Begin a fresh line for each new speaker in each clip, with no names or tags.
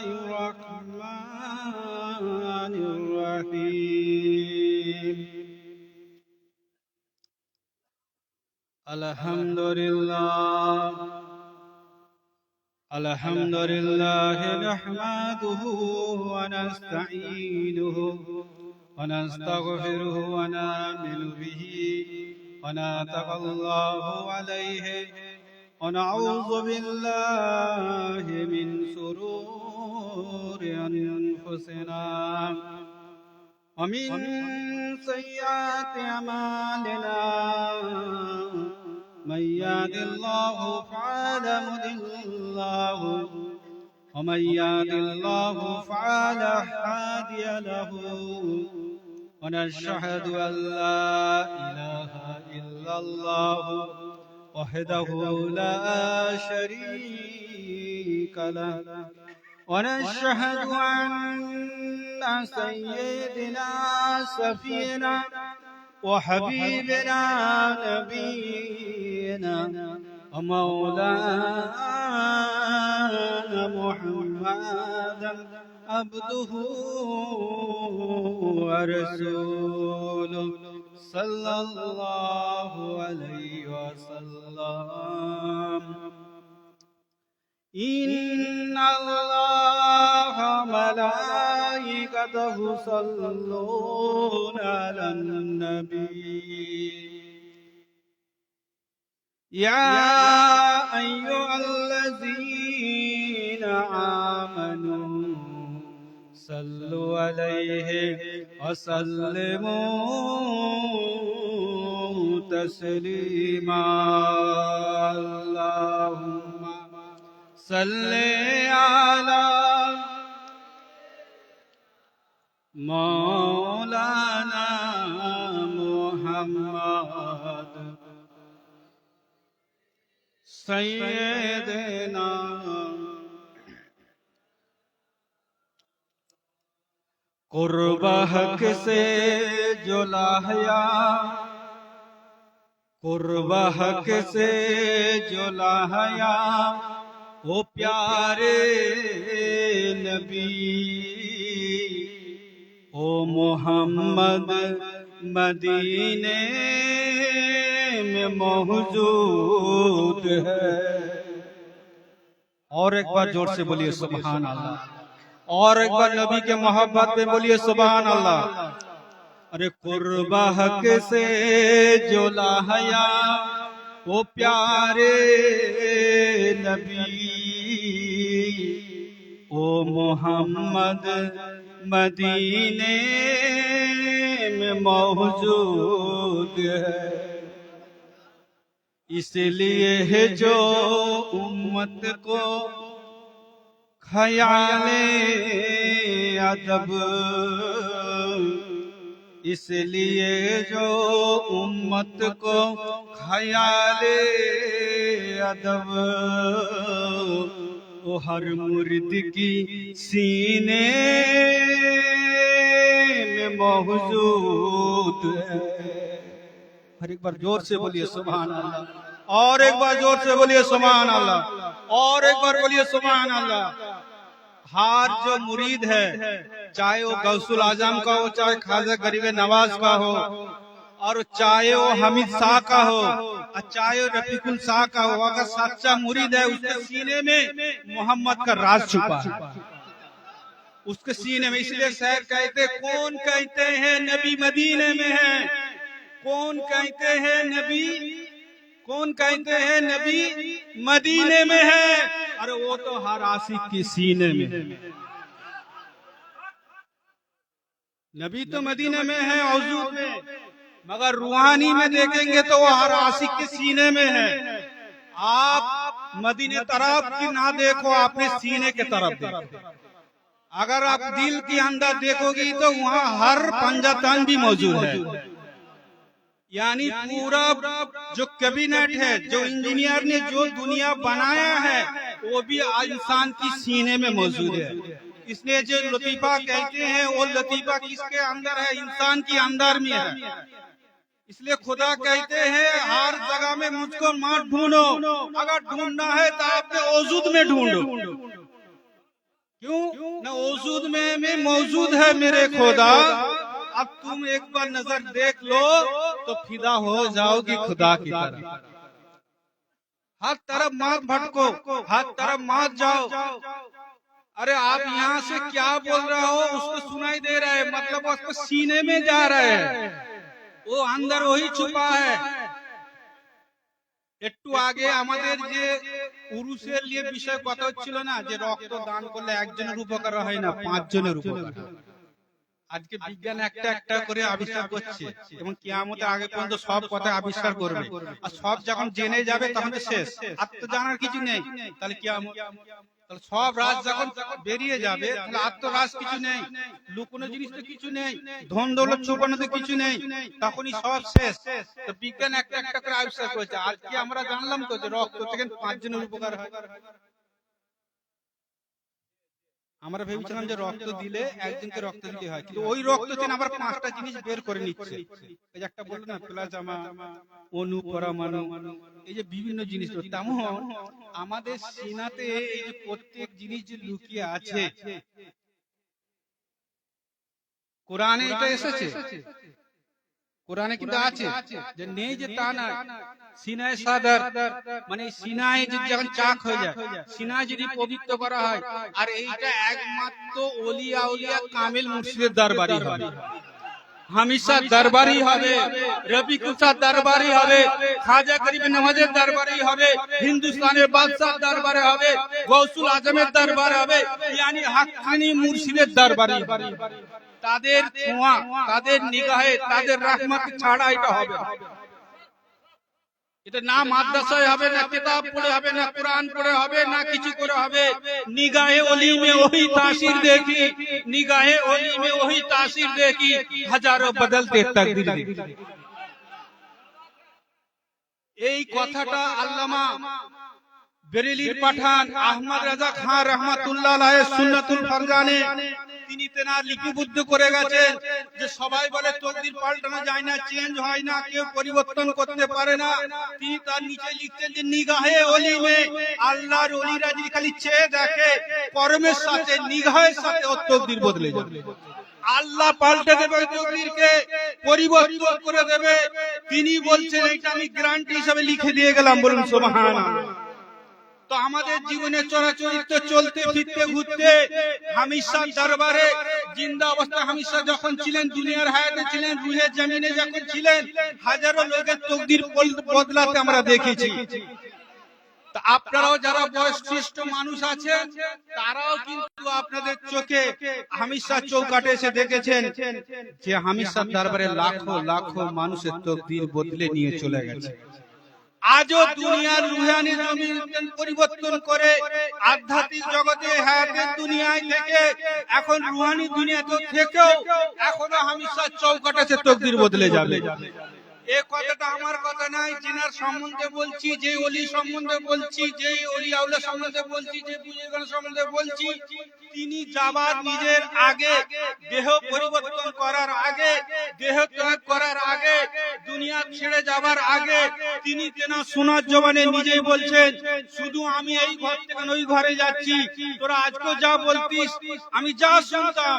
الرحمن الرحيم الحمد لله نحمده ونستعينه ونستغفره ونآمن به ونتوكل عليه ونعوذ بالله من شرور أنفسنا ومن سيئات أعمالنا من يهد الله فلا مضل له ومن يهد الله فلا هادي له ونشهد أن لا إله إلا الله وحده لا شريك له ونشهد أن سيدنا سفينا وحبيبنا نبينا ومولانا محمدا عبده ورسوله صلى الله عليه وسلم إن الله ملائكته يصلون على النبي يا أيها الذين آمنوا صلوا عليه وسلموا تسليما اللهم صل على مولانا محمد सैयदना कुर्बा हक से जो लाया कुर्बा हक से जो लाया वो प्यारे नबी ओ मोहम्मद मदीने में मौजूद है। और एक बार जोर से बोलिए सुभान अल्लाह, और एक बार नबी के मोहब्बत में बोलिए सुभान अल्लाह। अरे कुर्बा हक से जो लाया वो प्यारे नबी ओ मोहम्मद मदीने में मौजूद है। इसलिए है जो उम्मत को ख्याले अदब, इसलिए जो उम्मत को ख्याले अदब वो हर मुर्द की सीने में मौजूद है। हर एक बार जोर से बोलिए सुभान अल्लाह, और एक बार जोर से बोलिए सुभान अल्लाह, और एक बार बोलिए सुभान अल्लाह। हर जो मुरीद है, चाहे वो गौसुल आजम का हो, चाहे ख्वाजा गरीब नवाज का हो, और चाहे वो हमीद शाह का हो, और चाहे वो रफीकुल शाह का हो, अगर सच्चा मुरीद है उसके सीने में मोहम्मद का राज छुपा है, उसके सीने में। इसलिए शायर कहते, कौन कहते हैं नबी मदीने में है, कौन कहते हैं नबी, कौन कहते हैं नबी मदीने में है। अरे वो तो हर आशिक के सीने में। नबी तो मदीने में है औजूद में, मगर रूहानी में देखेंगे तो वो हर आशिक के सीने में है। आप मदीने तरफ की ना देखो, अपने सीने के तरफ देखो। अगर आप दिल के अंदर देखोगी तो वहाँ हर पंजातन भी मौजूद है। यानी पूरा जो कैबिनेट है, जो इंजीनियर ने जो दुनिया बनाया है, वो भी इंसान की सीने में मौजूद है। इसलिए जो लतीफा कहते हैं, वो लतीफा किसके अंदर है? इंसान के अंदर में है। इसलिए खुदा कहते हैं हर जगह में मुझको मत ढूंढो, अगर ढूंढना है तो आपके औजूद में ढूंढो। क्यों ना वजूद में मौजूद है मेरे खुदा। अब तुम एक बार नजर देख लो तो फिदा हो जाओगी खुदा की तरफ। हर तरफ मत भटको, हर तरफ मत जाओ। अरे आप यहाँ से क्या बोल रहे हो उसको सुनाई दे रहा है, मतलब उसको सीने में जा रहा है, वो अंदर वही छुपा है। একটু আগে আমাদের যে পুরুষের নিয়ে বিষয় কথা হচ্ছিল না, যে রক্ত দান করলে একজনের উপকার হয় না, 5 জনের উপকার হয়। আজকে বিজ্ঞান একটা একটা করে আবিষ্কার করছে এবং কিয়ামতের আগে পর্যন্ত সব কথা আবিষ্কার করবে, আর সব যখন জেনে যাবে তখন তো শেষ, আর তো জানার কিছু নেই। তাহলে কিয়ামত, তাহলে সব রাজ যখন বেরিয়ে যাবে তাহলে আর তো রাজ কিছু নেই, লুকোনো জিনিস তো কিছু নেই, ধন দৌলত ছুপানো তো কিছু নেই, তখনই সব শেষ। তো বিজ্ঞান একটা একটা করে আবিষ্কার করেছে। আজকে আমরা জানলাম তো যে রক্ত থেকে 5 জনের উপকার হয়। আমরা ভেবেছিলাম যে রক্ত দিলে একজনকে রক্ত দিতে হয়, কিন্তু ওই রক্ত থেকে আবার 5টা জিনিস বের করে নিচ্ছে। এই যে একটা বললো না প্লাজমা, অণু, পরমাণু, এই যে বিভিন্ন জিনিস, তেমন আমাদের সিনাতে এই যে প্রত্যেক জিনিস যে লুকিয়ে আছে, কোরআনে এটা এসেছে, কোরআনে কিন্তু আছে, যে নেই যে তা না। সিনায় সাদর মানে সিনায় যদি যখন চাক হয়ে যায়, সিনায় যদি পবিত্র করা হয়, আর এইটা একমাত্র ওলিয়া উলিয়া কামিল মুর্শিদের দরবারি হবে, হামেশা দরবারি হবে, রবি কুসা দরবারি হবে, খাজা গরিব নওয়াজের দরবারি হবে, হিন্দুস্তানের বাদশাহ দরবারে হবে, গৌসুল আজমের দরবারে হবে, यानी হাক্কানি মুর্শিদের দরবারি হবে। তাদের ছোঁয়া, তাদের নিগাহে, তাদের রহমত ছাড়া এটা হবে। এটা না মাদ্রাসায় হবে, না কিতাব পড়ে হবে, না কোরআন পড়ে হবে, না কিছু করে হবে। নিগাহে ওলি में वही तासीर देखी, निगाहे ओली में वही तासीर देखी, हजारों बदलते तकदीर देखी। এই কথাটা আল্লামা বেরেলির পাঠান আহমদ রাজা খান রহমাতুল্লাহ আলাইহি সুন্নাতুল ফারজানে তিনি তেনার লিপিবদ্ধ করে গেছেন, যে সবাই বলে তকদির পাল্টানো যায় না, চেঞ্জ হয় না, কেউ পরিবর্তন করতে পারে না। তিনি তার নিচে লিখছেন যে নিগাহে ওলি মে, আল্লাহর ওলিরা যদি খালি চেয়ে দেখে কর্মের সাথে, নিগাহের সাথে ওর তকদির বদলে যাবে। আল্লাহ পাল্টে দেবে তকদিরকে, পরিবর্তন করে দেবে। তিনি বলছেন এটা আমি গ্যারান্টি হিসেবে লিখে দিয়ে গেলাম, বলুন সুবহানাল্লাহ। তো আমাদের জীবনে চলাচলিতে চলতে ফিরতে ঘুরতে হামেশা দরবারে জিন্দা অবস্থায় হামেশা যখন ছিলেন, দুনিয়ার হায়াতে ছিলেন, রুহে জমিনে যখন ছিলেন, হাজারো লোকের তকদির বদলাতে আমরা দেখেছি। তা আপনারাও যারা বয়স্ক মানুষ আছেন, তারাও কিন্তু আপনাদের চোখে হামেশা চৌকাটে এসে দেখেছেন যে হামেশা দরবারে লাখো লাখো মানুষের তকদির বদলে নিয়ে চলে গেছে। আজও দুনিয়ার রুহানি জমিন পরিবর্তন করে আধ্যাত্মিক জগতে হায়াতের দুনিয়ায় থেকে এখন রুহানি দুনিয়াতে থেকেও এখনো হামেশা চৌকাটে তকদির বদলে যাবে। এই কথাটা আমার কথা নাই, জিনার সম্বন্ধে বলছি, যে ওলি সম্বন্ধে বলছি, যে ওলি আউলিয়া সম্বন্ধে বলছি, যে বুজুর্গের সম্বন্ধে বলছি, তিনি যাবার নিজের আগে, দেহ পরিবর্তন করার আগে, দেহ ত্যাগ করার আগে, দুনিয়া ছেড়ে যাবার আগে তিনি তেনা সোনার জবানে নিজেই বলছেন, শুধু আমি এই ঘর থেকে ওই ঘরে যাচ্ছি, তোরা আজকে যা বলতিস আমি যা শুনতাম,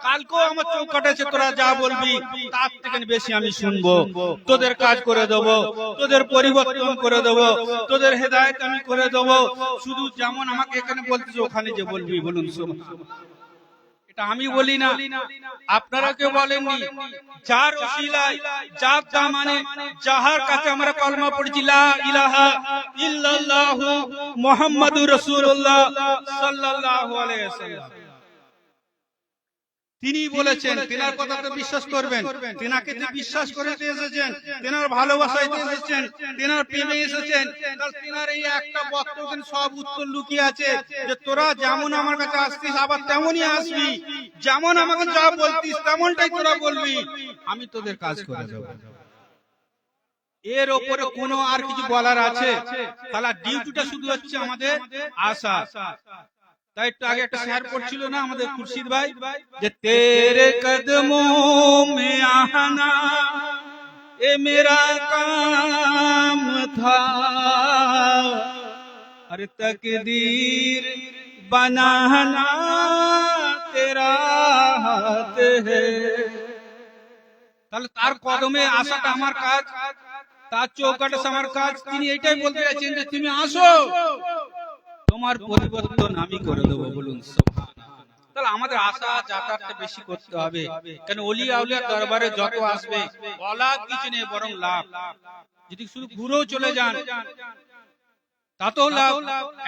কালকেও আমার চোখ কাটেছে, তোরা যা বলবি তার থেকে বেশি আমি শুনবো, তোদের কাজ করে দেব, তোদের পরিবর্তন করে দেব, তোদের হেদায়েত আমি করে দেব, শুধু যেমন আমাকে এখানে বলতিস ওখানে যে বলবি। বলুন এটা আমি বলি না, আপনারা কেউ বলেননি। যার ওসিলায়, যার দামানে, যাহার কাছে আমরা কলমা পড়েছি লা ইলাহা ইল্লাল্লাহু মুহাম্মাদুর রাসূলুল্লাহ সাল্লাল্লাহু আলাইহি ওয়াসাল্লাম, তিনি বলেছেন, তেনার কথাতে বিশ্বাস করবেন, তেনাকে যে বিশ্বাস করতে এসেছেন, তেনার ভালোবাসাইতে এসেছেন, তেনার প্রেমে এসেছেন, তার তেনার এই একটা বক্তব্য সব উত্তর লুকিয়ে আছে, যে তোরা যেমন আমার কাছে আসতিস আবার তেমনই আসবি, যেমন আমাকে যা বলতিস তেমনটাই তোরা বলবি, আমি তোদের কাজ করে দেব। এর ওপরে কোনো আর কিছু বলার আছে? তাহলে ডিউটিটা শুধু হচ্ছে আমাদের আশা। তাই একটু আগে একটা শেয়ার পড়ছিল না আমাদের খুরশিদ ভাই, যে তেরে কদমো মে আনা এ মেরা কাম থা, আরে তকদীর बनाना तेरा हाथ है। তাহলে তার কদমে আসাটা আমার কাজ, তার চৌকাটে আমার কাজ। তিনি এটাই বলতে চাইছেন যে তুমি আসো, তোমার পরিবর্তন আমি করে দেবো। বলুন সুবহানাল্লাহ। তাহলে আমাদের আশা যাতায়াতটা বেশি করতে হবে, কেন ওলিয়া আউলিয়ার দরবারে যত আসবে অলাভ কিছু নেই, বরং লাভ। যদি শুধু ঘুরেও চলে যান তাতেও লাভ,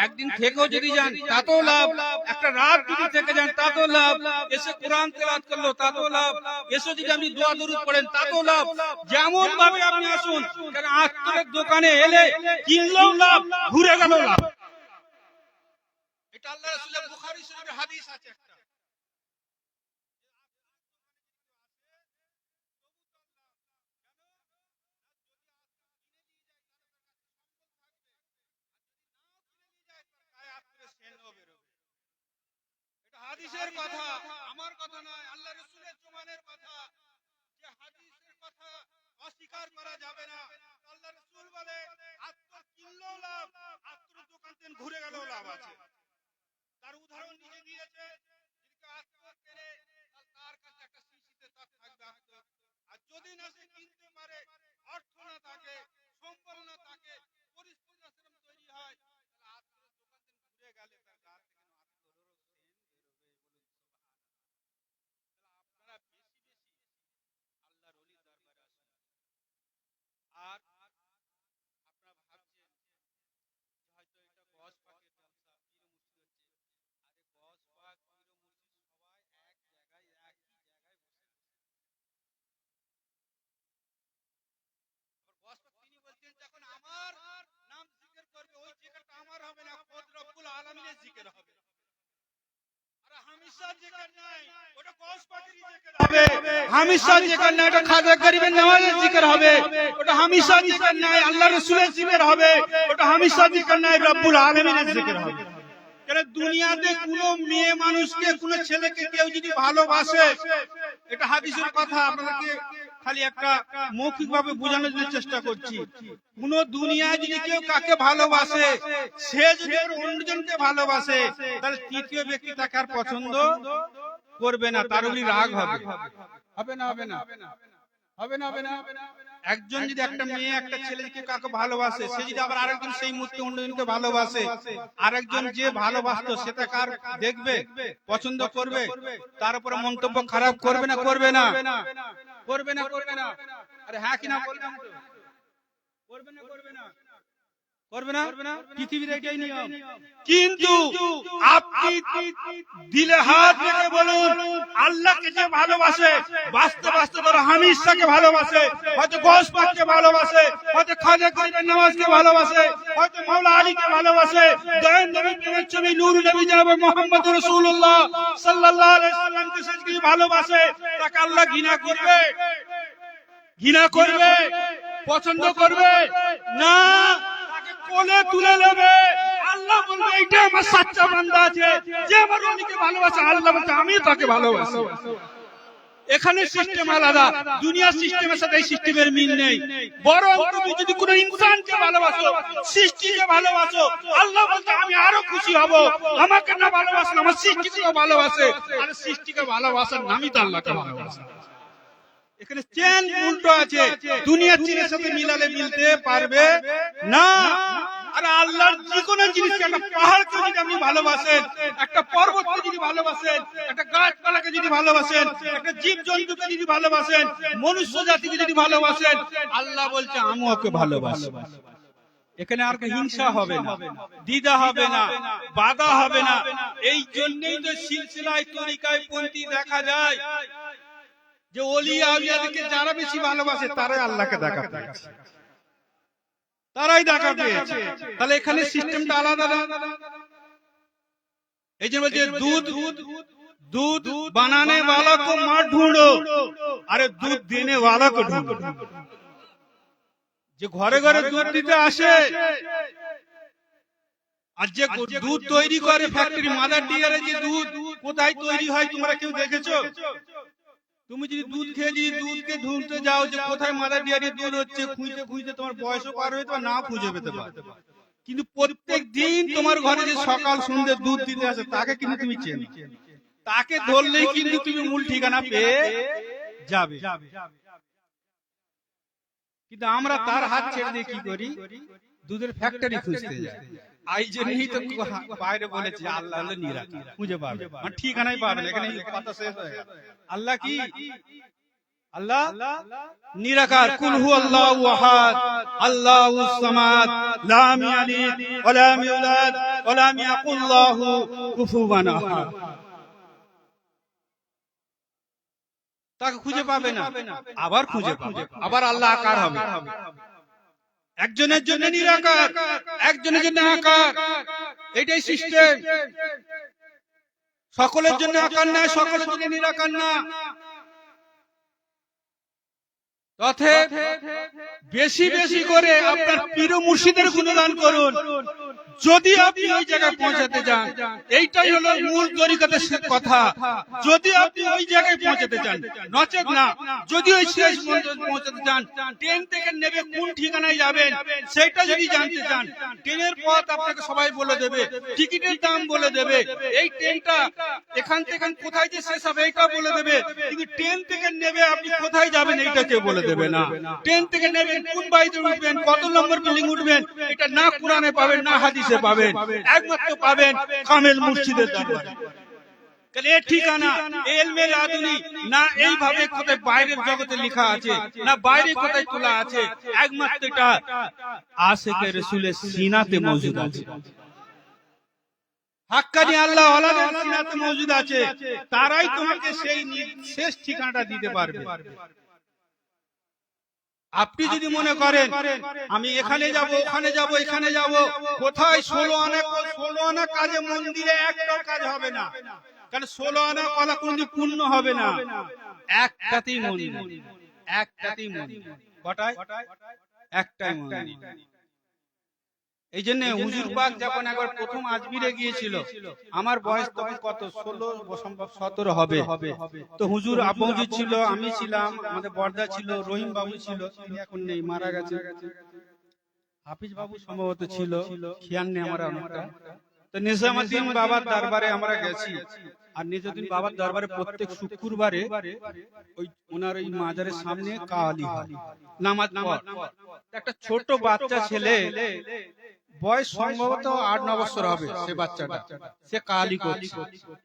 একদিন থেকেও যদি যান তাতেও লাভ, একটা রাত যদি থেকে যান তাতেও লাভ, এসে কোরআন তেলাওয়াত করলো তাতেও লাভ, এসে যদি আপনি দোয়া দরুদ পড়েন তাতেও লাভ। যেমন ভাবে আপনি আসুন, কারণ আত্মীয়ের দোকানে এলে কিনলেও লাভ, ঘুরে গেলেও লাভ। এটা আল্লাহ রাসূলের বুখারী শরীফের হাদিস আছে একটা। হাদিসের কথা, আমার কথা নয়, আল্লাহ রাসূলের জমানের কথা। যে হাদিসের কথা অস্বীকার করা যাবে না। আল্লাহ রাসূল বলে আত্ম কিনলেও লাভ, আত্ম দোকান থেকে ঘুরে গেলেও লাভ আছে। তার উদাহরণ নিজে দিয়েছে, যদি আত্ম কেনে তার কাছে একটা শিশিতে তার থাকবে আত্ম, আর যদি না সে কিনতে পারে, অর্থ না থাকে, সম্বল না থাকে, পরিস্থিতি আশ্রম তৈরি হয়, তাহলে আত্ম দোকান থেকে ঘুরে গেলে তার গা থেকে আর আপনারা ভাবছেন হয়তো এটা গস পাকের জলসা, পীর মুর্শিদ হচ্ছে। আরে গস পাক, পীর মুর্শিদ সবাই এক জায়গায় একই জায়গায় বসে। আবার গস পাক তিনি বলছেন যখন আমার নাম জিকির করবে, ওই জিকিরটা আমার হবে না, খোদ রব্বুল আলামিনের জিকির হবে। আর হামেশা জিকির নাই, ওটা গস পাকেরই জিকির হবে। হামেশা জিকির নাই, ওটা খাজা গরিবের নামাজের জিকির হবে। ওটা হামেশা জিকির নাই, আল্লাহর রাসূলের জিকির হবে। ওটা হামেশা জিকির নাই, রব্বুল আলামিনের জিকির হবে। কারণ দুনিয়াতে কোনো মেয়ে মানুষকে, কোনো ছেলেকে কেউ যদি ভালোবাসে, এটা হাদিসের কথা, আপনাদেরকে খালি একটা মৌখিক ভাবে বোঝানোর জন্য চেষ্টা করছি। কোন দুনিয়ায় যদি কেউ কাকে ভালোবাসে, সে যদি অন্যজনকে ভালোবাসে, তাহলে তৃতীয় ব্যক্তি তাকে আর পছন্দ করবে না, তার উপরই রাগ হবে। হবে না? হবে না? হবে না? হবে না? একজন যদি একটা মেয়ে একটা ছেলেকে কাকে ভালোবাসে, সে যদি আবার আরেকজন সেই মুহূর্তে অন্যজনকে ভালোবাসে, আরেকজন যে ভালোবাসতো সেটা কার দেখবে, পছন্দ করবে, তার উপরে মন্তব্য খারাপ করবে না? করবে না? করবে না? করবে না? আরে হ্যাঁ কি না বলবেন? করবে না? করবে না? করবে না? পৃথিবীর এটাই নিয়ম। কিন্তু আপনি দিলে হাত রেখে বলুন, আল্লাহকে যে ভালোবাসে, বাঁচতে বাঁচতে ধরো হামিশাকে ভালোবাসে, হয়তো গৌস পাককে ভালোবাসে, হয়তো খাজা গরিবের নামাজকে ভালোবাসে, হয়তো মাওলা আলীকে ভালোবাসে, দয়ান নবী প্রেমের ছবি নূর নবী জনাব মুহাম্মদ রাসূলুল্লাহ সাল্লাল্লাহু আলাইহি সাল্লামকে সে যদি ভালোবাসে, তাকে আল্লাহ ঘৃণা করবে? ঘৃণা করবে? পছন্দ করবে না? কোলে তুলে নেবে। আল্লাহ বলবে এইটা আমার সাচ্চা বান্দা আছে, যে আমার ওলিকে ভালোবাসে। আল্লাহ বলছে আমি তাকে ভালোবাসি। এখানে সিস্টেম আলাদা, দুনিয়ার সিস্টেমের সাথে এই সিস্টেমের মিল নেই। বরং তুমি যদি কোনো ইনসানকে ভালোবাসো, সৃষ্টিকে ভালোবাসো, আল্লাহ বলছে আমি আরো খুশি হব। আমাকে না ভালোবাসলে আমার সৃষ্টিকে ভালোবাসে, আর সৃষ্টিকে ভালোবাসার নামই তো আল্লাহকে ভালোবাসা। এখানে চেন উল্টো আছে, দুনিয়ার জিনিসের সাথে মিলালে মিলতে পারবে না। আর আল্লাহর যে কোনো জিনিসকে, একটা পাহাড়কে যদি আপনি ভালোবাসেন, একটা পর্বতকে যদি ভালোবাসেন, একটা গাছপালাকে যদি ভালোবাসেন, একটা জীব জন্তুকে যদি ভালোবাসেন, মনুষ্য জাতিকে যদি ভালোবাসেন, আল্লাহ বলছে আমি ওকে ভালোবাসি। এখানে আর হিংসা হবে না, দ্বিধা হবে না, বাধা হবে না। এই জন্যই তো সিলসিলায় তরিকায় পন্থী দেখা যায় যে ওলিয়া আউলিয়াদেরকে যারা বেশি ভালোবাসে তারাই আল্লাহকে দেখা পেয়েছে, তারাই দেখা পেয়েছে। তাহলে এখানে সিস্টেমটা আলাদা না। এই জন্য বলছে दूध बनाने वाला को मत ढूंढो, अरे दूध देने वाला को ढूंढो। যে ঘরে ঘরে দুধ দিতে আসে আর যে দুধ তৈরি করে ফ্যাক্টরি, মাদার ডিয়ারে যে দুধ কোথায় তৈরি হয় তোমরা কেউ দেখেছো? তুমি যদি দুধ খেয়ে যদি দুধকে ঢুঁড়তে যাও যে কোথায় মাদার ডিয়ারি দুধ হচ্ছে, খুঁজতে খুঁজতে তোমার বয়সও পার হয়ে যাবে, না খুঁজে পেতে পারো। কিন্তু প্রত্যেক দিন তোমার ঘরে যে সকাল সন্ধ্যে দুধ দিতে আসে তাকে কিন্তু তুমি চেনো, তাকে ধরলেই কিন্তু তুমি মূল ঠিকানা পেয়ে যাবে। কিন্তু আমরা তার হাত ছেড়ে দিয়ে কি করি, দুধের ফ্যাক্টরি খুঁজতে যাই। এই জন্যই তো বাইরে বলেছে আল্লাহ হলো নিরাকার, খুঁজে পাবে মানে ঠিকানাই পাবেন। এখানে কথা শেষ হয়ে গেল। আল্লাহ কি? আল্লাহ নিরাকার। কুল হু আল্লাহু আহাদ আল্লাহুস সামাদ লাম ইয়ালিদ ওয়া লাম ইউলাদ ওয়া লাম ইয়াকুল লাহু কুফুওয়ান আহাদ। তাকে খুঁজে পাবে না, আবার খুঁজে পাবে, আবার আল্লাহ আকার হবে। একজনের জন্য নিরাকার, একজনের জন্য আকার, এটাই সিস্টেম। সকলের জন্য আকার না, সকলের জন্য নিরাকার না। অতএব বেশি বেশি করে আপনার পীর মুর্শিদের গুণগান করুন। যদি আপনি ওই জায়গায় পৌঁছাতে চান, এইটাই হলো মূল তরিকতের কথা। যদি আপনি ওই জায়গায় পৌঁছাতে চান, নচেত না। যদি ওই শেষ পৌঁছাতে চান, ট্রেন থেকে নেবে কোন ঠিকানায় যাবেন সেটা যদি জানতে চান, ট্রেনের পথ আপনাকে সবাই বলে দেবে, টিকিটের দাম বলে দেবে, এই ট্রেনটা এখান থেকে কোথায় যে শেষ হবে এইটা বলে দেবে। কিন্তু ট্রেন থেকে নেবে আপনি কোথায় যাবেন এইটা কেউ বলে দেবে না। ট্রেন থেকে নেবেন কোন বাড়িতে উঠবেন, কত নম্বর বিল্ডিং উঠবেন, এটা না কুরআনে পাবেন না হাদিসে পাবেন, একমাত্র পাবেন কামেল মুর্শিদের দরবারে। এর ঠিকানা এলমে লাদুনি না এইভাবে কোথায় বাইরের জগতে লেখা আছে, না বাইরে কোথায় তোলা আছে, একমাত্র এটা আশিকে রাসূলের সিনাতে মওজুদ আছে। হাক্কানি আল্লাহ ওয়ালাদের সিনাতে মওজুদ আছে, তারাই তোমাকে সেই শেষ ঠিকানাটা দিতে পারবে। আপনি যদি মনে করেন আমি এখানে যাব, ওখানে যাব, এখানে যাব, কোথায় 16 আনা কাজে মন্দিরে একটাও কাজ হবে না। কারণ 16 আনা কলা কোনদিন পূর্ণ হবে না। একটাতেই মন্দির, একটাতেই মন্দির। কটায়? একটাই মন্দির। এই জন্য হুজুর পাক যখন একবার প্রথম আজমিরে গিয়েছিল, আমার বয়স তখন কত 16 সম্ভব 17 হবে। তো হুজুর আপনজি ছিল, আমি ছিলাম, আমাদের বর্দা ছিল, রহিম বাবু ছিল, তিনি এখন নেই, মারা গেছে। হাফিজ বাবু সম্ভবত ছিল, খেয়াল নেই আমার অনেকটা। তো নিজামুদ্দিন বাবার দরবারে আমরা গেছি। আর নিজামুদ্দিন বাবার দরবারে প্রত্যেক শুক্রবারে ওই ওনার ওই মাজারের সামনে কাওয়ালি হয়, নামাজ পড়। একটা ছোট বাচ্চা ছেলে, বয়স সম্ভবত 8-9 বছর হবে, সে বাচ্চাটা সে কাওয়ালি করছে।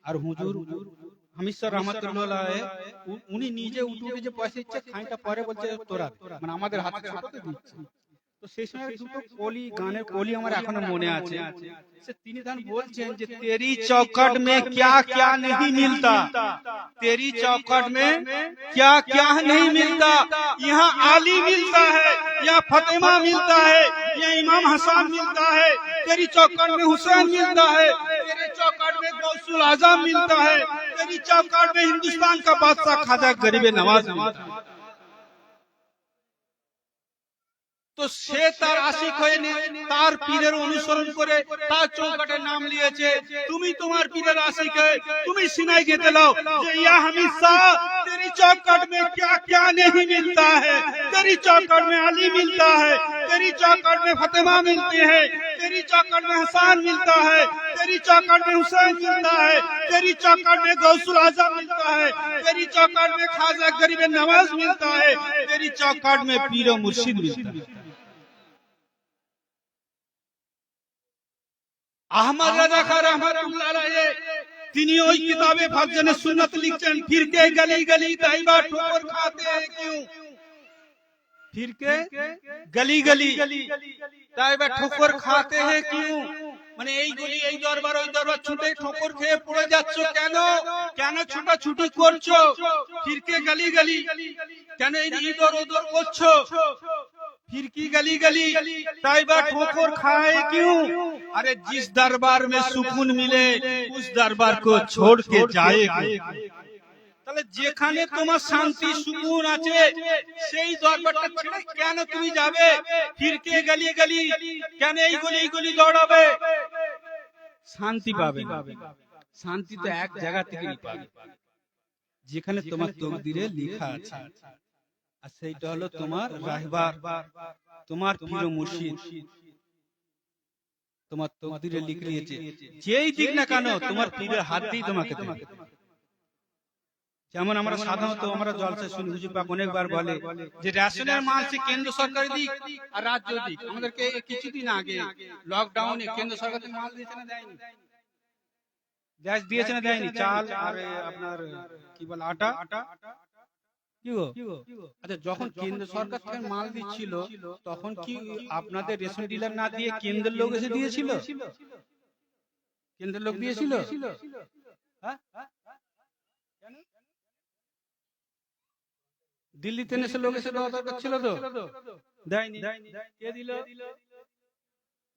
আর হুজুর হামিদ স্যার রহমাতুল্লাহ উনি নিজে উঠে যে পয়সা দিচ্ছে, খানিকটা পরে বলছে তোরা, মানে আমাদের হাতে ছোটতে দিচ্ছে। তো সেই সময় দুটো কলি, গানের কলি আমার এখনো মনে আছে। তিনি ধান বলছেন যে তেরি চৌখট মে क्या क्या नहीं मिलता, तेरी चौखट में क्या क्या नहीं मिलता। यहाँ आली मिलता है, यहाँ फतेमा मिलता है, यहाँ इमाम हसन मिलता है, तेरी चौखट में हुसैन मिलता है, तेरी चौखट में गौसुल आजम मिलता है, तेरी चौखट में हिंदुस्तान का बादशाह ख्वाजा गरीब नवाज मिलता है। তো সে তার আশিক হয়ে তার পীরের অনুসরণ করে তার চৌকাঠের নাম নিয়েছে। তুমি তোমার পীরের আশিক হয়ে তুমি সিনাই গেতে লাও যে ইয়া হামিদ শাহ तेरी चौखट में क्या क्या नहीं मिलता है, तेरी चौखट में अली मिलता है, तेरी चौखट में फतेमा मिलती है, तेरी चौखट में हसन मिलता है, तेरी चौखट में हुसैन मिलता है, तेरी चौखट में गौसुल आजम मिलता है, तेरी चौखट में ख्वाजा गरीब नवाज मिलता है, तेरी चौखट में पीर मुर्शिद मिलता है। আহমদ রাজা খান রহমাতুল্লাহ আলাইহি তিনি ওই কিতাবে ফাজনে সুন্নাত লিখছেন, ফিরকে গলি গলি তাইবা ঠোকর খাতে हैं क्यों, ফিরকে গলি গলি তাইবা ঠোকর খাতে हैं क्यों, মানে এই গলি এই দরবার ওই দরবার ছুটে ঠোকর খেয়ে পড়ে যাচ্ছ কেন, কেন ছুটাছুটি করছো, ফিরকে গলি গলি কেন ইধর ওধর করছো, फिर की गली गली ताइबा ठोकर खाए क्यों। अरे जिस दरबार में सुकून मिले उस दरबार को छोड़ के जाए क्यों। তাহলে যেখানে তোমার শান্তি সুকুন আছে সেই দরবারটা ছেড়ে কেন তুমি যাবে, ফিরকে গলি গলি কেন এই গলি এই গলি দৌড়াবে, শান্তি পাবে না। শান্তি তো এক জায়গা থেকেই পাবে যেখানে তোমার তকদিরে লেখা আছে, আর সেইটা হলো তোমার রাহবার, তোমার পীর মুর্শিদ। তোমার তকদিরে লিখে দিয়েছে, যেই দিক না কেন তোমার পীরের হাত দিয়ে তোমাকে দেবে। যেমন আমরা সাধারণত আমরা জলসা শুনি, হুজুর পাক অনেকবার বলে যে রেশনের মাল সে কেন্দ্র সরকারের দিক আর রাজ্য দিক। আমাদেরকে কিছুদিন আগে লকডাউনে কেন্দ্র সরকার থেকে মাল দিয়েছে না দেয়নি? গ্যাস দিয়েছে না দেয়নি? চাল আর আপনার কি বলে আটা, কি গো? আচ্ছা, যখন কেন্দ্র সরকার থেকে মাল দিচ্ছিল তখন কি আপনাদের রেশন ডিলার না দিয়ে কেন্দ্রের লোক এসে দিয়েছিল? কেন্দ্রের লোক দিয়েছিল? হ্যাঁ, দিল্লিতে এসে লোক এসে দেওয়া দরকার ছিল তো, দেয়নি। কে দিল?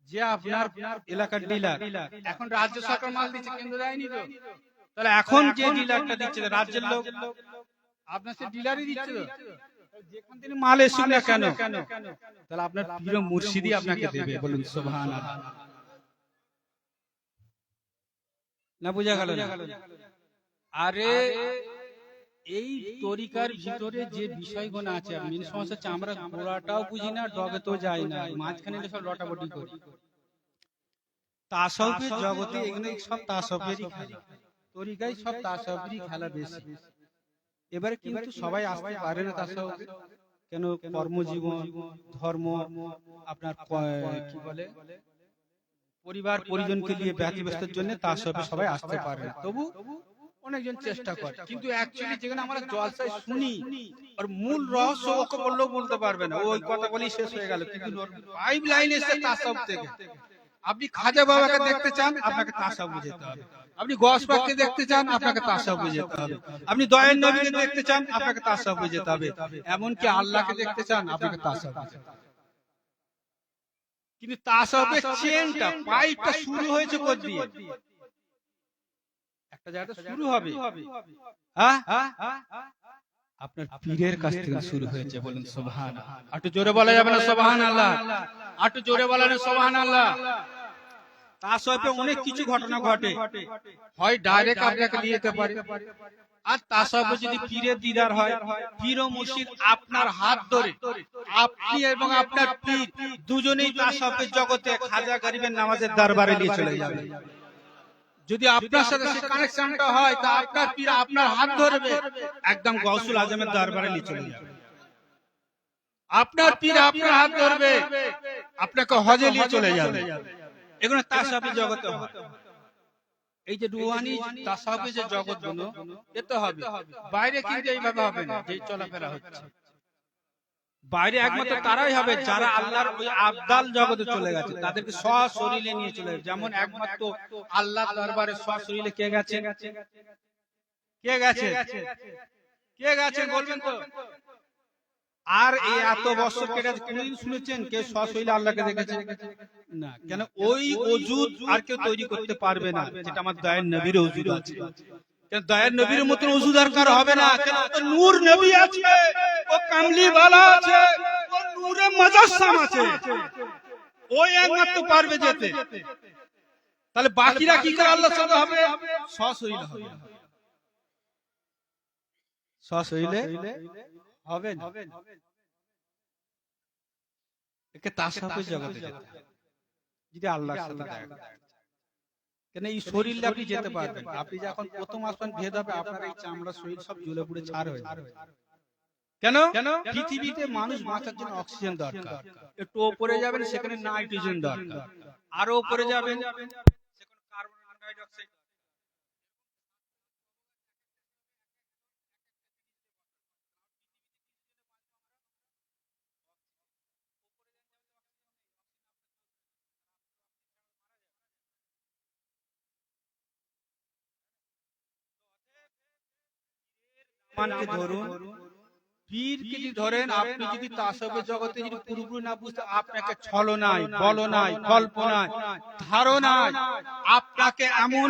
যে আপনার এলাকার ডিলার। এখন রাজ্য সরকার মাল দিচ্ছে, কেন্দ্র দেয়নি তো। তাহলে এখন যে ডিলারটা দিচ্ছে রাজ্যের লোক, আপনার সে ডিলারই দিচ্ছে তো। যেখান থেকে মাল এসে না কেন, তাহলে আপনার পীর মুর্শিদি আপনাকে দেবে। বলুন সুবহানাল্লাহ। না বুঝা গেল না? আরে এই তরিকার ভিতরে যে বিষয়গুলো আছে, মেন সমস্যা হচ্ছে আমরা গোড়াটাও বুঝি না, ডগে তো যাই না, মাঝখানে সব লটাপটি করি। তাসাউফের জগতে এগুলো সব তাসাউফেরই খেলা, তরিকায় সব তাসাউফেরই খেলা বেশি। এবারে কিন্তু সবাই আসতে পারে না তাসাউফে। কেন? কর্মজীবন, ধর্ম, আপনার কি বলে পরিবার পরিজনকে নিয়ে ব্যতিব্যস্তের জন্য তাসাউফে সবাই আসতে পারে না। তবু অনেকজন চেষ্টা করে, কিন্তু অ্যাকচুয়ালি যেখানে আমরা জলসায় শুনি আর মূল রহস্য ওকে বললেও বলতে পারবে না, ওই কথা বলি শেষ হয়ে গেল। কিন্তু পাইপ লাইন এসে তাসাউফ থেকে। আপনি খাজা বাবাকে দেখতে চান, আপনাকে তাসাউফ যেতে হবে। আপনি গস পাককে দেখতে চান, আপনাকে তাসাউফ যেতে হবে। আপনি দয়াল নবীকে দেখতে চান, আপনাকে তাসাউফ যেতে হবে। এমনকি আল্লাহকে দেখতে চান, আপনাকে তাসাউফ যেতে হবে। কিন্তু তাসাউফের চেনটা, পাইপটা শুরু হয়েছে কোথা দিয়ে? একটা জায়গাটা শুরু হবে, হ্যাঁ, আপনার পীরের কাছ থেকে শুরু হয়েছে। বলুন সুবহানাল্লাহ। একটু জোরে বলা যাবে না সুবহানাল্লাহ? একটু জোরে বলা না সুবহানাল্লাহ? তাসাউফে অনেক কিছু ঘটনা ঘটে, হয় ডাইরেক্ট আপনাকে নিয়ে যেতে পারে, আর তাসাউফে যদি পীরের দিদার হয়, পীর ও মুর্শিদ আপনার হাত ধরে, আপনি এবং আপনার পীর দুজনেই তাসাউফের জগতে খাজা গরিবের নামাজের দরবারে নিয়ে চলে যাবে। যদি আপনার সাথে সেই কানেকশনটা হয়, তা আপনার পীর আপনার হাত ধরবে, একদম গাউসুল আজমের দরবারে নিয়ে চলে যাবে। আপনার পীর আপনার হাত ধরবে, আপনাকে হজে নিয়ে চলে যাবে। এগুলো তাসাউফের জগতে হয়। এই যে রুহানি তাসাউফের যে জগৎগুলো, এতে হবে। বাইরে কিন্তু এইভাবে হবে না, যে চলাফেরা হচ্ছে। বাইরে একমাত্র তারাই হবে যারা আল্লাহর ওই আবদাল জগতে চলে গেছে, তাদেরকে সশরীরে নিয়ে চলে গেছে। যেমন একমাত্র আল্লাহর দরবারে সশরীরে কে গেছে? কে গেছে? কে গেছে বলবেন তো? আর এই এত বছর কেটে কোনদিন শুনেছেন কে সশরীরে আল্লাহকে দেখেছে? না। কেন? ওই ওজুদ আর কেউ তৈরি করতে পারবে না, যেটা আমার দয়ার নবীর ওজুদ আছে। কেন? দয়ার নবীর মতন ওজুদ আর কারো হবে না। কেন? ও নূর নবী আছে, ও কামলি ওয়ালা আছে, ও নূরে মুজাসসাম আছে, ওই একমাত্র পারবে যেতে। তাহলে বাকিরা কি করে আল্লাহর সাথে হবে? সশরীরে হবে। সশরীরে হবে না। একে তাসাউফের জগতে যেতে হবে যদি আল্লাহর সাথে দেখা করে। কেন? এই শরীরে আপনি যেতে পারবেন। আপনি যখন প্রথম আসবেন ভেদ হবে, আপনার এই চামড়া শরীর সব জ্বলে পুড়ে ছাড় হয়ে যাবে। কেন? পৃথিবীতে মানুষ বাঁচার জন্য অক্সিজেন দরকার। একটু উপরে যাবেন, সেখানে নাইট্রোজেন দরকার। আরো উপরে যাবেন, সেখানে কার্বন ডাইঅক্সাইড। মানকে ধরুন, পীরকে যদি ধরেন, আপনি যদি তাসাউফের জগতে যদি পুরোপুরি না বুঝতে, আপনাকে ছলনায়, বলনায়, কল্পনায়, ধারণায় আপনাকে এমন